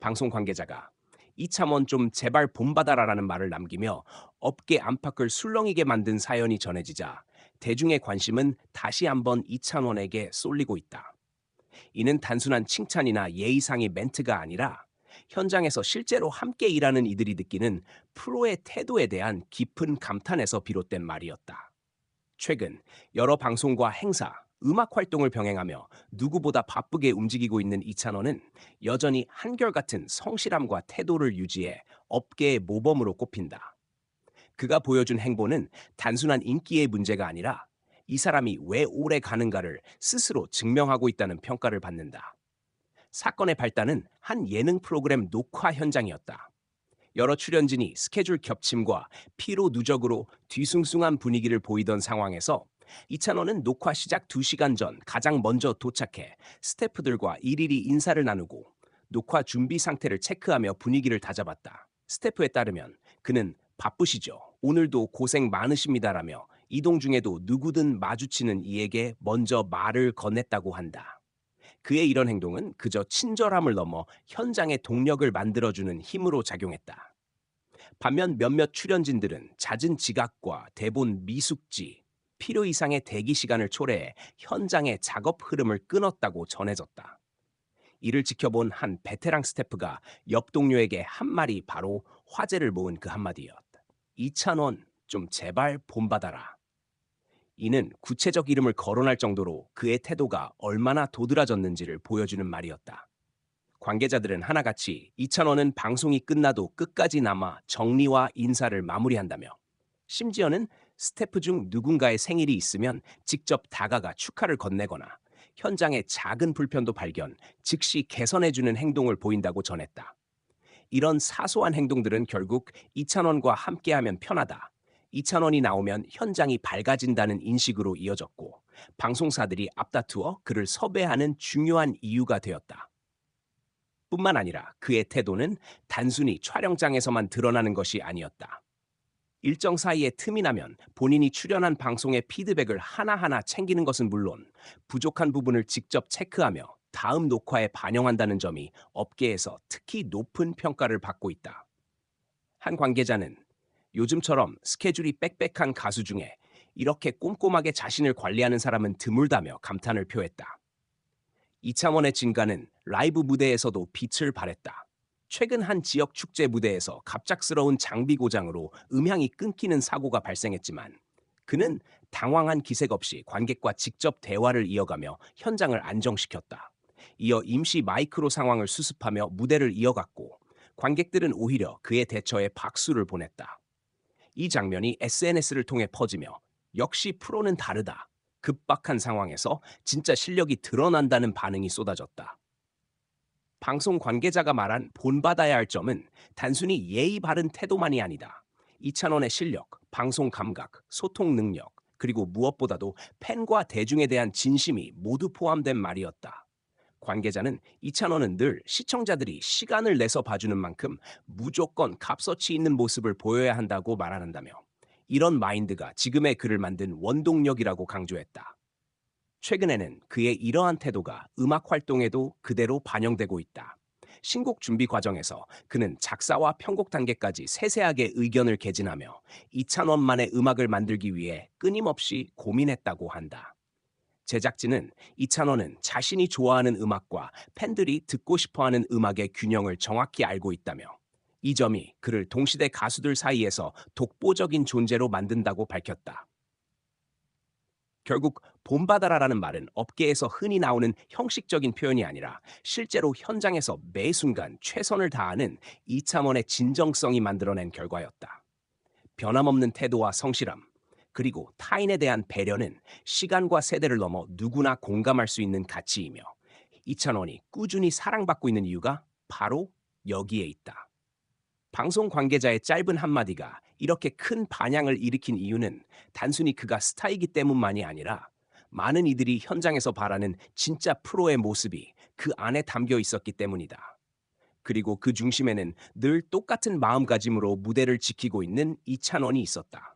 방송 관계자가 "이참원 좀 제발 본받아라라는 말을 남기며 업계 안팎을 술렁이게 만든 사연이 전해지자 대중의 관심은 다시 한번 이찬원에게 쏠리고 있다. 이는 단순한 칭찬이나 예의상의 멘트가 아니라 현장에서 실제로 함께 일하는 이들이 느끼는 프로의 태도에 대한 깊은 감탄에서 비롯된 말이었다. 최근 여러 방송과 행사, 음악 활동을 병행하며 누구보다 바쁘게 움직이고 있는 이찬원은 여전히 한결같은 성실함과 태도를 유지해 업계의 모범으로 꼽힌다. 그가 보여준 행보는 단순한 인기의 문제가 아니라 이 사람이 왜 오래 가는가를 스스로 증명하고 있다는 평가를 받는다. 사건의 발단은 한 예능 프로그램 녹화 현장이었다. 여러 출연진이 스케줄 겹침과 피로 누적으로 뒤숭숭한 분위기를 보이던 상황에서 이찬원은 녹화 시작 2시간 전 가장 먼저 도착해 스태프들과 일일이 인사를 나누고 녹화 준비 상태를 체크하며 분위기를 다잡았다. 스태프에 따르면 그는 "바쁘시죠? 오늘도 고생 많으십니다라며 이동 중에도 누구든 마주치는 이에게 먼저 말을 건넸다고 한다. 그의 이런 행동은 그저 친절함을 넘어 현장의 동력을 만들어주는 힘으로 작용했다. 반면 몇몇 출연진들은 잦은 지각과 대본 미숙지, 필요 이상의 대기 시간을 초래해 현장의 작업 흐름을 끊었다고 전해졌다. 이를 지켜본 한 베테랑 스태프가 옆 동료에게 한 말이 바로 화제를 모은 그 한마디였다. "이찬원, 좀 제발 본받아라." 이는 구체적 이름을 거론할 정도로 그의 태도가 얼마나 도드라졌는지를 보여주는 말이었다. 관계자들은 하나같이 이찬원은 방송이 끝나도 끝까지 남아 정리와 인사를 마무리한다며, 심지어는 스태프 중 누군가의 생일이 있으면 직접 다가가 축하를 건네거나 현장의 작은 불편도 발견, 즉시 개선해주는 행동을 보인다고 전했다. 이런 사소한 행동들은 결국 이찬원과 함께하면 편하다, 이찬원이 나오면 현장이 밝아진다는 인식으로 이어졌고, 방송사들이 앞다투어 그를 섭외하는 중요한 이유가 되었다. 뿐만 아니라 그의 태도는 단순히 촬영장에서만 드러나는 것이 아니었다. 일정 사이에 틈이 나면 본인이 출연한 방송의 피드백을 하나하나 챙기는 것은 물론 부족한 부분을 직접 체크하며 다음 녹화에 반영한다는 점이 업계에서 특히 높은 평가를 받고 있다. 한 관계자는 "요즘처럼 스케줄이 빽빽한 가수 중에 이렇게 꼼꼼하게 자신을 관리하는 사람은 드물다며 감탄을 표했다. 이창원의 진가는 라이브 무대에서도 빛을 발했다. 최근 한 지역 축제 무대에서 갑작스러운 장비 고장으로 음향이 끊기는 사고가 발생했지만 그는 당황한 기색 없이 관객과 직접 대화를 이어가며 현장을 안정시켰다. 이어 임시 마이크로 상황을 수습하며 무대를 이어갔고, 관객들은 오히려 그의 대처에 박수를 보냈다. 이 장면이 SNS를 통해 퍼지며 "역시 프로는 다르다. 급박한 상황에서 진짜 실력이 드러난다는 반응이 쏟아졌다." 방송 관계자가 말한 본받아야 할 점은 단순히 예의 바른 태도만이 아니다. 이찬원의 실력, 방송 감각, 소통 능력, 그리고 무엇보다도 팬과 대중에 대한 진심이 모두 포함된 말이었다. 관계자는 이찬원은 늘 시청자들이 시간을 내서 봐주는 만큼 무조건 값어치 있는 모습을 보여야 한다고 말한다며, 이런 마인드가 지금의 그를 만든 원동력이라고 강조했다. 최근에는 그의 이러한 태도가 음악 활동에도 그대로 반영되고 있다. 신곡 준비 과정에서 그는 작사와 편곡 단계까지 세세하게 의견을 개진하며 이찬원만의 음악을 만들기 위해 끊임없이 고민했다고 한다. 제작진은 이찬원은 자신이 좋아하는 음악과 팬들이 듣고 싶어하는 음악의 균형을 정확히 알고 있다며, 이 점이 그를 동시대 가수들 사이에서 독보적인 존재로 만든다고 밝혔다. 결국 본받아라라는 말은 업계에서 흔히 나오는 형식적인 표현이 아니라 실제로 현장에서 매 순간 최선을 다하는 이참원의 진정성이 만들어낸 결과였다. 변함없는 태도와 성실함, 그리고 타인에 대한 배려는 시간과 세대를 넘어 누구나 공감할 수 있는 가치이며, 이찬원이 꾸준히 사랑받고 있는 이유가 바로 여기에 있다. 방송 관계자의 짧은 한마디가 이렇게 큰 반향을 일으킨 이유는 단순히 그가 스타이기 때문만이 아니라 많은 이들이 현장에서 바라는 진짜 프로의 모습이 그 안에 담겨 있었기 때문이다. 그리고 그 중심에는 늘 똑같은 마음가짐으로 무대를 지키고 있는 이찬원이 있었다.